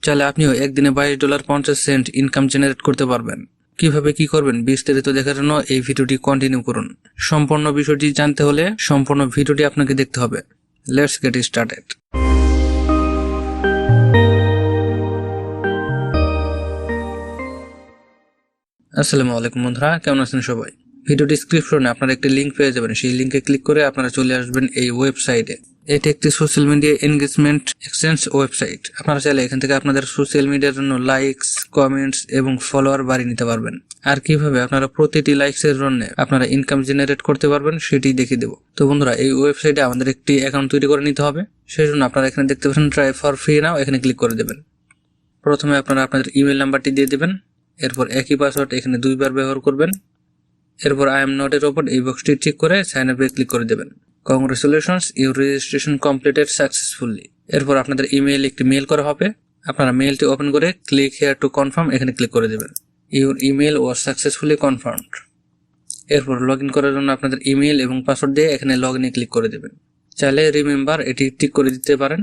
চাইলে আপনিও একদিনে $22.50 ইনকাম জেনারেট করতে পারবেন। কিভাবে কি করবেন বিস্তারিত দেখার জন্য এই ভিডিওটি কন্টিনিউ করুন। সম্পূর্ণ বিষয়টি জানতে হলে সম্পূর্ণ ভিডিওটি আপনাকে দেখতে হবে। Let's get started. আসসালামু আলাইকুম বন্ধুরা, কেমন আছেন সবাই? ভিডিও ডিসক্রিপশনে আপনারা একটি লিঙ্ক পেয়ে যাবেন। সেই লিঙ্কে ক্লিক করে আপনারা চলে আসবেন এই ওয়েবসাইটে। এটি একটি social media engagement exchange website. আপনারা চাইলে এখান থেকে আপনাদের সোশ্যাল মিডিয়ার জন্য লাইকস, কমেন্টস এবং ফলোয়ার বাড়িয়ে নিতে পারবেন। আর কিভাবে আপনারা প্রতিটি লাইকসের জন্য আপনারা ইনকাম জেনারেট করতে পারবেন সেটি দেখিয়ে দেব। তো বন্ধুরা, এই ওয়েবসাইটে আমাদের একটি অ্যাকাউন্ট তৈরি করে নিতে হবে। সেই জন্য আপনারা এখানে দেখতে পাচ্ছেন ট্রাই ফর ফ্রি নাও, এখানে ক্লিক করে দেবেন। প্রথমে আপনারা আপনাদের ইমেল নাম্বারটি দিয়ে দেবেন। এরপর একই পাসওয়ার্ড এখানে 2 বার ব্যবহার করবেন। এরপর আই এম নট এর উপর এই বক্সটি ঠিক করে সাইন আপে ক্লিক করে দেবেন। Congratulations, your registration completed successfully. এরপর আপনাদের ইমেইল একটি মেইল করা হবে। আপনারা মেইলটি ওপেন করে ক্লিক হিয়ার টু কনফার্ম এখানে ক্লিক করে দেবেন। Your email was successfully confirmed. এরপর লগ ইন করার জন্য আপনাদের ইমেইল এবং পাসওয়ার্ড দিয়ে এখানে লগ ইনে ক্লিক করে দেবেন। চাইলে রিমেম্বার এটি টিক করে দিতে পারেন।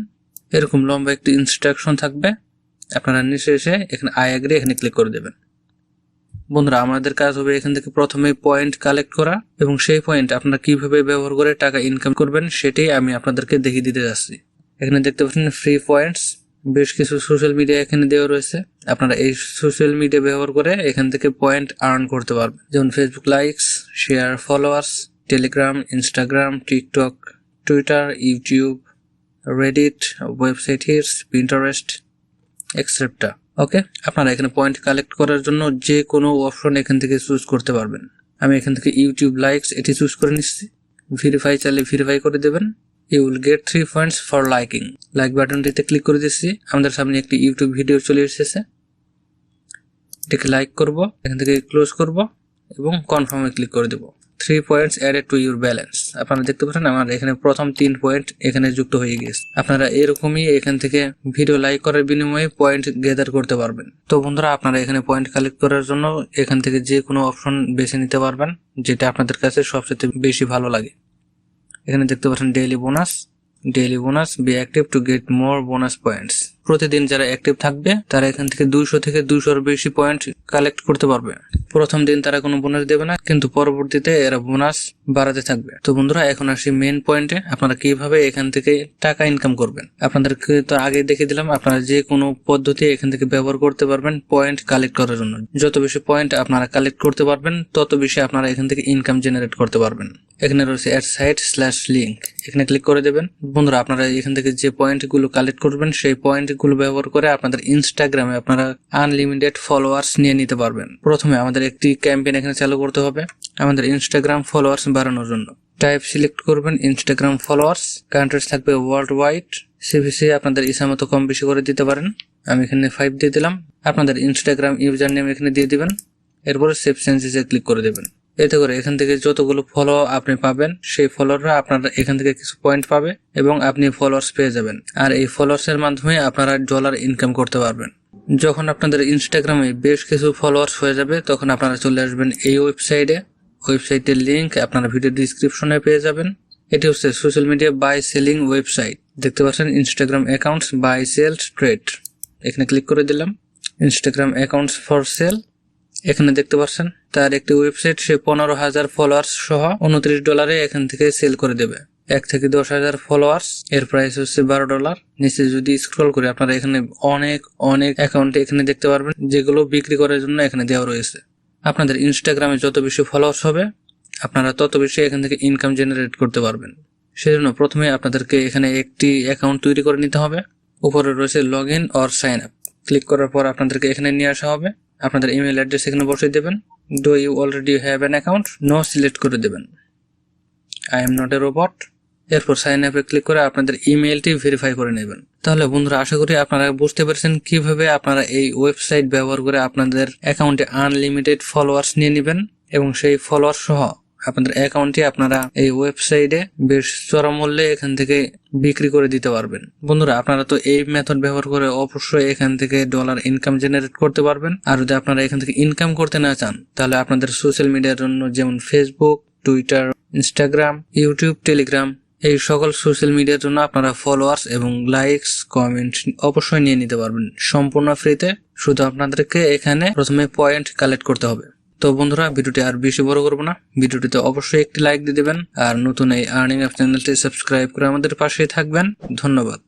এরকম লম্বা একটি ইনস্ট্রাকশন থাকবে। আপনারা নিচে এসে এখানে আই এগ্রি এখানে ক্লিক করে দেবেন। বন্ধুরা, আমাদের কাজ হবে এখান থেকে প্রথমে পয়েন্ট কালেক্ট করা এবং সেই পয়েন্ট আপনারা কিভাবে ব্যবহার করে টাকা ইনকাম করবেন সেটাই আমি আপনাদেরকে দেখিয়ে দিতে যাচ্ছি। এখানে দেখতে পাচ্ছেন ফ্রি পয়েন্টস, বেশ কিছু সোশ্যাল মিডিয়া এখানে দেওয়া রয়েছে। আপনারা এই সোশ্যাল মিডিয়া ব্যবহার করে এখান থেকে পয়েন্ট আর্ন করতে পারবেন, যেমন Facebook likes, share, followers, Telegram, Instagram, TikTok, Twitter, YouTube, Reddit, website hits, Pinterest etcetera. Okay, আপনারা এখানে পয়েন্ট কালেক্ট করার জন্য যে কোনো অপশন এখান থেকে চুজ করতে পারবেন। আমি এখান থেকে ইউটিউব লাইকস এটি চুজ করে নিচ্ছি। ভেরিফাই চাইলে ভেরিফাই করে দেবেন। You will get 3 points for liking. Like বাটনটিতে ক্লিক করে দিচ্ছি। আমাদের সামনে একটি ইউটিউব ভিডিও চলে এসেছে। এটাকে লাইক করব, এখান থেকে ক্লোজ করব এবং কনফার্মে ক্লিক করে দেব। 3 points added to your balance. আপনারা দেখতে পাচ্ছেন আমার এখানে প্রথম 3 পয়েন্ট এখানে যুক্ত হয়ে গেছে। আপনারা এরকমই এখান থেকে ভিডিও লাইক করার বিনিময়ে পয়েন্ট গেদার করতে পারবেন। তো বন্ধুরা, আপনারা এখানে পয়েন্ট কালেক্ট করার জন্য এখান থেকে যে কোনো অপশন বেছে নিতে পারবেন যেটা আপনাদের কাছে সবচেয়ে বেশি ভালো লাগে। এখানে দেখতে পাচ্ছেন daily bonus, be active to get more bonus points. প্রতিদিন যারা অ্যাক্টিভ থাকবে তারা এখান থেকে 200 থেকে 200-এর বেশি পয়েন্ট কালেক্ট করতে পারবে। প্রথম দিন তারা কোনো বোনাস দেবে না, কিন্তু পরবর্তীতে এরা বোনাস বাড়াতে থাকবে। তো বন্ধুরা, এখন আসি মেইন পয়েন্টে। আপনারা কিভাবে এখান থেকে টাকা ইনকাম করবেন। আপনাদেরকে তো আগে দেখে দিলাম, আপনারা যে কোনো পদ্ধতি এখান থেকে ব্যবহার করতে পারবেন পয়েন্ট কালেক্ট করার জন্য। যত বেশি পয়েন্ট আপনারা কালেক্ট করতে পারবেন তত বেশি আপনারা এখান থেকে ইনকাম জেনারেট করতে পারবেন। এখানে রয়েছে অ্যাড সাইট/লিঙ্ক, এখানে ক্লিক করে দেবেন। বন্ধুরা, আপনারা এখান থেকে যে পয়েন্টগুলো কালেক্ট করবেন সেই পয়েন্টগুলো ব্যবহার করে আপনাদের ইনস্টাগ্রামে আপনারা আনলিমিটেড ফলোয়ার্স নিয়ে নিতে পারবেন। প্রথমে আমাদের একটি ক্যাম্পেইন এখানে চালু করতে হবে আমাদের ইনস্টাগ্রাম ফলোয়ার্স বাড়ানোর জন্য। টাইপ সিলেক্ট করবেন ইনস্টাগ্রাম ফলোয়ার্স, কান্ট্রিজ থাকবে ওয়ার্ল্ড ওয়াইড। সিভিসি আপনাদের ইচ্ছা মতো কম বেশি করে দিতে পারেন। আমি এখানে 5 দিয়ে দিলাম। আপনাদের ইনস্টাগ্রাম ইউজার নেম এখানে দিয়ে দিবেন। এরপরে সেভ চেঞ্জেসে ক্লিক করে দেবেন। এতে করে এখান থেকে যতগুলো ফলো আপনি পাবেন সেই ফলোয়াররা আপনারা এখান থেকে কিছু পয়েন্ট পাবে এবং আপনি ফলোয়ার্স পেয়ে যাবেন। আর এই ফলোয়ার্স এর মাধ্যমে আপনারা ডলার ইনকাম করতে পারবেন। যখন আপনাদের ইনস্টাগ্রামে বেশ কিছু ফলোয়ার্স হয়ে যাবে তখন আপনারা চলে আসবেন এই ওয়েবসাইটে। ওয়েবসাইটের লিংক আপনারা ভিডিও ডিসক্রিপশনে পেয়ে যাবেন। এটি হচ্ছে social media buy selling website. দেখতে পাচ্ছেন Instagram accounts buy sell trade, এখানে ক্লিক করে দিলাম। ইনস্টাগ্রাম অ্যাকাউন্টস ফর সেল, এখানে দেখতে পাচ্ছেন তার একটি ওয়েবসাইট। সে 15,000 ফলোয়ার্স সহ $29 এখান থেকে সেল করে দেবে। 1 থেকে 10,000 ফলোয়ার্স, এর প্রাইস হচ্ছে $12। নিচে যদি স্ক্রল করে আপনারা এখানে অনেক অ্যাকাউন্ট এখানে দেখতে পারবেন যেগুলো বিক্রি করার জন্য এখানে দেওয়া রয়েছে। আপনাদের ইনস্টাগ্রামে যত বেশি ফলোয়ার্স হবে আপনারা তত বেশি এখান থেকে ইনকাম জেনারেট করতে পারবেন। সেজন্য প্রথমে আপনাদেরকে এখানে একটি অ্যাকাউন্ট তৈরি করে নিতে হবে। উপরে রয়েছে log in or sign up, click করার পর আপনাদেরকে এখানে নিয়ে আসা হবে। আপনাদের ইমেল অ্যাড্রেস এখানে বসিয়ে দেবেন। Do you already have an account? No select করে দেবেন। I am not a robot. এরপর সাইন আপে ক্লিক করে আপনাদের ইমেলটি ভেরিফাই করে নেবেন। তাহলে বন্ধুরা, আশা করি আপনারা বুঝতে পেরেছেন কিভাবে আপনারা এই ওয়েবসাইট ব্যবহার করে আপনাদের অ্যাকাউন্টে আনলিমিটেড ফলোয়ার্স নিয়ে নেবেন এবং সেই ফলোয়ার সহ আপনাদের অ্যাকাউন্টটি আপনারা এই ওয়েবসাইটে বেশ চড়া মূল্যে এখান থেকে বিক্রি করে দিতে পারবেন। বন্ধুরা, আপনারা তো এই মেথড ব্যবহার করে অবশ্যই এখান থেকে ডলার ইনকাম জেনারেট করতে পারবেন। আর যদি আপনারা এখান থেকে ইনকাম করতে না চান তাহলে আপনাদের সোশ্যাল মিডিয়ার জন্য যেমন Facebook, Twitter, Instagram, YouTube, Telegram এই সকল সোশ্যাল মিডিয়ার জন্য আপনারা ফলোয়ার্স এবং লাইকস কমেন্ট অবশ্যই নিয়ে নিতে পারবেন সম্পূর্ণ ফ্রিতে। শুধু আপনাদেরকে এখানে প্রথমে পয়েন্ট কালেক্ট করতে হবে। তো বন্ধুরা, ভিডিওটি আর বেশি বড় করব না, ভিডিওটিতে অবশ্যই একটি লাইক দিয়ে দেবেন আর নতুন এই আর্নিং অ্যাপ চ্যানেলটি সাবস্ক্রাইব করে আমাদের পাশেই থাকবেন। ধন্যবাদ।